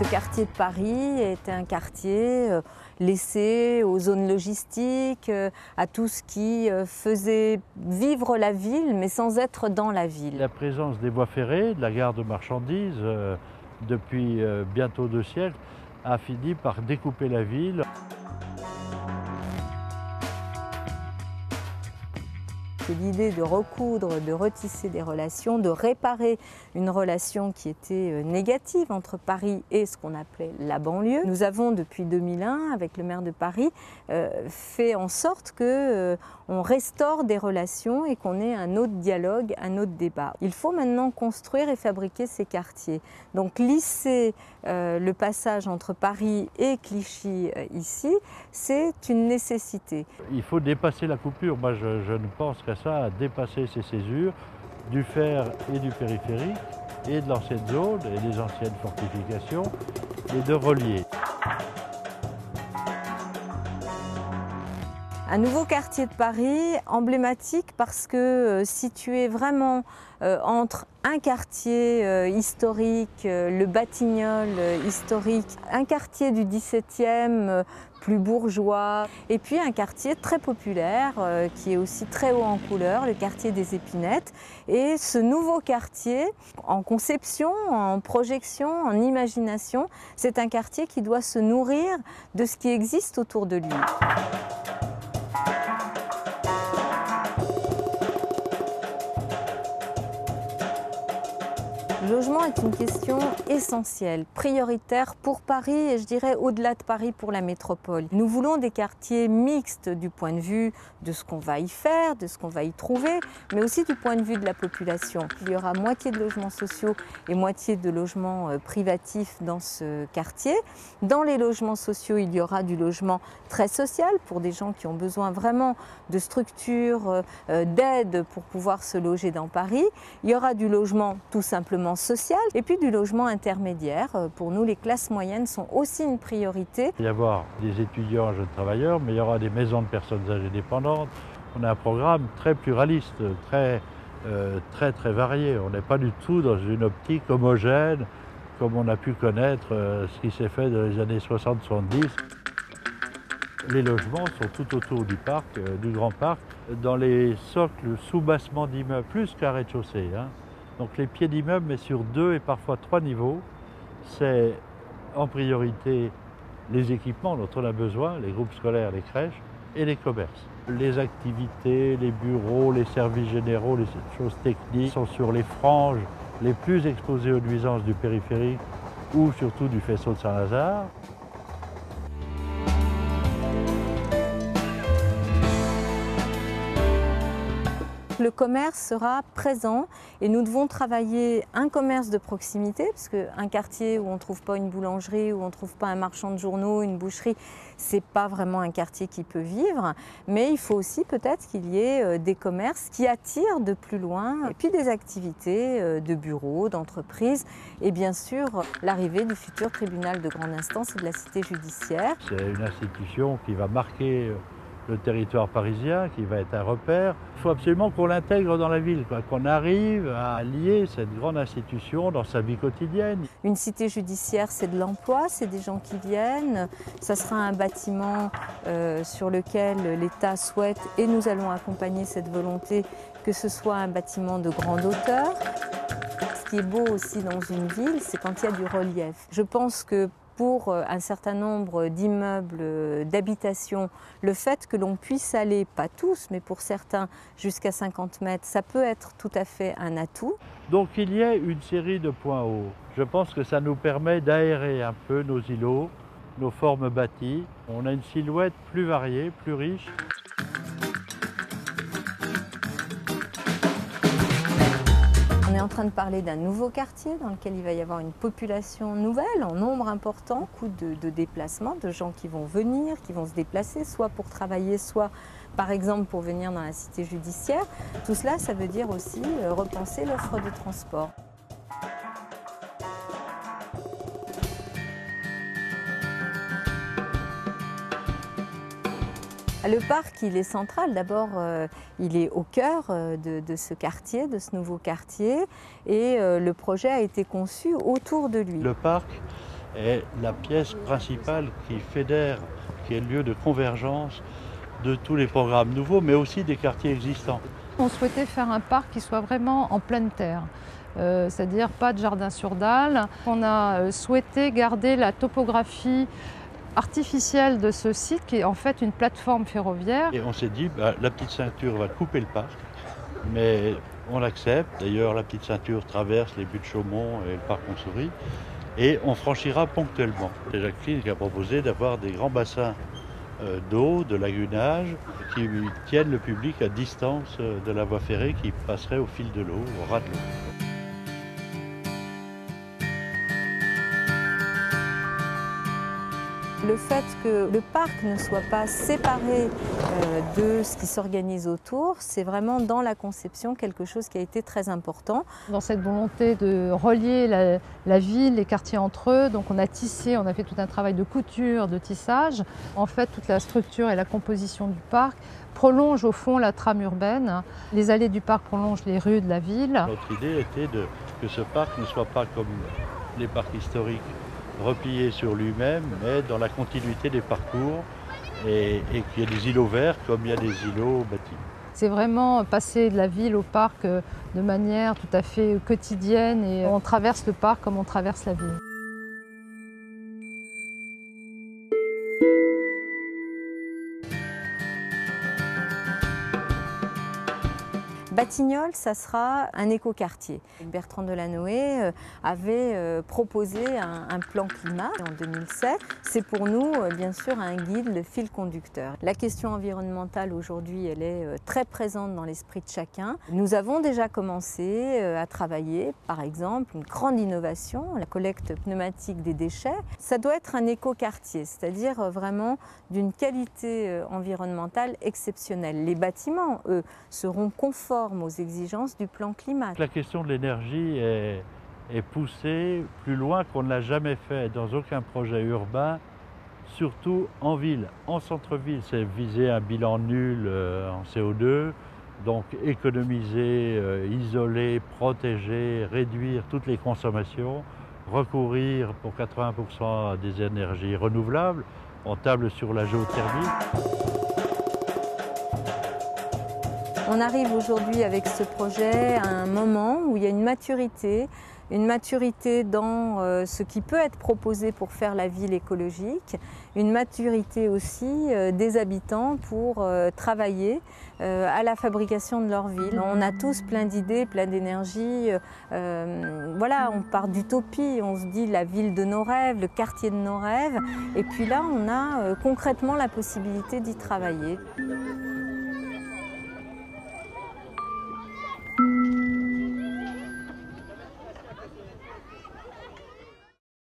Ce quartier de Paris était un quartier laissé aux zones logistiques, à tout ce qui faisait vivre la ville, mais sans être dans la ville. La présence des voies ferrées, de la gare de marchandises, depuis bientôt 2 siècles, a fini par découper la ville. C'est l'idée de recoudre, de retisser des relations, de réparer une relation qui était négative entre Paris et ce qu'on appelait la banlieue. Nous avons depuis 2001, avec le maire de Paris, fait en sorte qu'on restaure des relations et qu'on ait un autre dialogue, un autre débat. Il faut maintenant construire et fabriquer ces quartiers. Donc lisser le passage entre Paris et Clichy ici, c'est une nécessité. Il faut dépasser la coupure. Moi, je ne pense qu'à ça, à dépasser ces césures du fer et du périphérique et de l'ancienne zone et des anciennes fortifications et de relier. Un nouveau quartier de Paris, emblématique parce que situé vraiment entre un quartier historique, le Batignolles historique, un quartier du XVIIe plus bourgeois, et puis un quartier très populaire qui est aussi très haut en couleur, le quartier des Épinettes. Et ce nouveau quartier, en conception, en projection, en imagination, c'est un quartier qui doit se nourrir de ce qui existe autour de lui. Le logement est une question essentielle, prioritaire pour Paris et je dirais au-delà de Paris pour la métropole. Nous voulons des quartiers mixtes du point de vue de ce qu'on va y faire, de ce qu'on va y trouver, mais aussi du point de vue de la population. Il y aura moitié de logements sociaux et moitié de logements privatifs dans ce quartier. Dans les logements sociaux, il y aura du logement très social pour des gens qui ont besoin vraiment de structures, d'aide pour pouvoir se loger dans Paris. Il y aura du logement tout simplement social et puis du logement intermédiaire. Pour nous, les classes moyennes sont aussi une priorité. Il va y avoir des étudiants, jeunes travailleurs, mais il y aura des maisons de personnes âgées dépendantes. On a un programme très pluraliste, très varié. On n'est pas du tout dans une optique homogène comme on a pu connaître ce qui s'est fait dans les années 60-70. Les logements sont tout autour du parc, du Grand Parc, dans les socles sous-bassements d'immeubles, plus qu'un rez-de-chaussée. Donc les pieds d'immeubles, mais sur 2 et parfois 3 niveaux, c'est en priorité les équipements dont on a besoin, les groupes scolaires, les crèches et les commerces. Les activités, les bureaux, les services généraux, les choses techniques sont sur les franges les plus exposées aux nuisances du périphérique ou surtout du faisceau de Saint-Lazare. Le commerce sera présent et nous devons travailler un commerce de proximité parce qu'un quartier où on ne trouve pas une boulangerie, où on ne trouve pas un marchand de journaux, une boucherie, ce n'est pas vraiment un quartier qui peut vivre. Mais il faut aussi peut-être qu'il y ait des commerces qui attirent de plus loin et puis des activités de bureaux, d'entreprises et bien sûr l'arrivée du futur tribunal de grande instance et de la cité judiciaire. C'est une institution qui va marquer le territoire parisien, qui va être un repère. Il faut absolument qu'on l'intègre dans la ville, qu'on arrive à lier cette grande institution dans sa vie quotidienne. Une cité judiciaire, c'est de l'emploi, c'est des gens qui viennent. Ça sera un bâtiment sur lequel l'État souhaite, et nous allons accompagner cette volonté, que ce soit un bâtiment de grande hauteur. Ce qui est beau aussi dans une ville, c'est quand il y a du relief. Je pense que pour un certain nombre d'immeubles d'habitation, le fait que l'on puisse aller, pas tous, mais pour certains, jusqu'à 50 mètres, ça peut être tout à fait un atout. Donc il y a une série de points hauts. Je pense que ça nous permet d'aérer un peu nos îlots, nos formes bâties. On a une silhouette plus variée, plus riche. On est en train de parler d'un nouveau quartier dans lequel il va y avoir une population nouvelle en nombre important, beaucoup de déplacements, de gens qui vont venir, qui vont se déplacer, soit pour travailler, soit par exemple pour venir dans la cité judiciaire. Tout cela, ça veut dire aussi repenser l'offre de transport. Le parc, il est central. D'abord, il est au cœur de ce quartier, de ce nouveau quartier, et le projet a été conçu autour de lui. Le parc est la pièce principale qui fédère, qui est le lieu de convergence de tous les programmes nouveaux, mais aussi des quartiers existants. On souhaitait faire un parc qui soit vraiment en pleine terre, c'est-à-dire pas de jardin sur dalle. On a souhaité garder la topographie artificielle de ce site qui est en fait une plateforme ferroviaire. Et on s'est dit, la petite ceinture va couper le parc, mais on l'accepte. D'ailleurs, la petite ceinture traverse les buttes de Chaumont et le parc Montsouris, et on franchira ponctuellement. Et Jacqueline a proposé d'avoir des grands bassins d'eau, de lagunage, qui tiennent le public à distance de la voie ferrée qui passerait au fil de l'eau, au ras de l'eau. Le fait que le parc ne soit pas séparé de ce qui s'organise autour, c'est vraiment dans la conception quelque chose qui a été très important. Dans cette volonté de relier la ville, les quartiers entre eux, donc on a tissé, on a fait tout un travail de couture, de tissage. En fait, toute la structure et la composition du parc prolongent au fond la trame urbaine. Les allées du parc prolongent les rues de la ville. Notre idée était que ce parc ne soit pas comme les parcs historiques, replié sur lui-même, mais dans la continuité des parcours et qu'il y ait des îlots verts comme il y a des îlots bâtis. C'est vraiment passer de la ville au parc de manière tout à fait quotidienne et on traverse le parc comme on traverse la ville. Batignolles, ça sera un écoquartier. Bertrand Delanoë avait proposé un plan climat en 2007. C'est pour nous, bien sûr, un guide, le fil conducteur. La question environnementale aujourd'hui, elle est très présente dans l'esprit de chacun. Nous avons déjà commencé à travailler, par exemple, une grande innovation, la collecte pneumatique des déchets. Ça doit être un écoquartier, c'est-à-dire vraiment d'une qualité environnementale exceptionnelle. Les bâtiments, eux, seront conformes aux exigences du plan climat. La question de l'énergie est poussée plus loin qu'on ne l'a jamais fait dans aucun projet urbain, surtout en ville, en centre-ville. C'est viser un bilan nul en CO2, donc économiser, isoler, protéger, réduire toutes les consommations, recourir pour 80% à des énergies renouvelables. On table sur la géothermie. On arrive aujourd'hui avec ce projet à un moment où il y a une maturité dans ce qui peut être proposé pour faire la ville écologique, une maturité aussi des habitants pour travailler à la fabrication de leur ville. On a tous plein d'idées, plein d'énergie. Voilà, on part d'utopie, on se dit la ville de nos rêves, le quartier de nos rêves. Et puis là, on a concrètement la possibilité d'y travailler.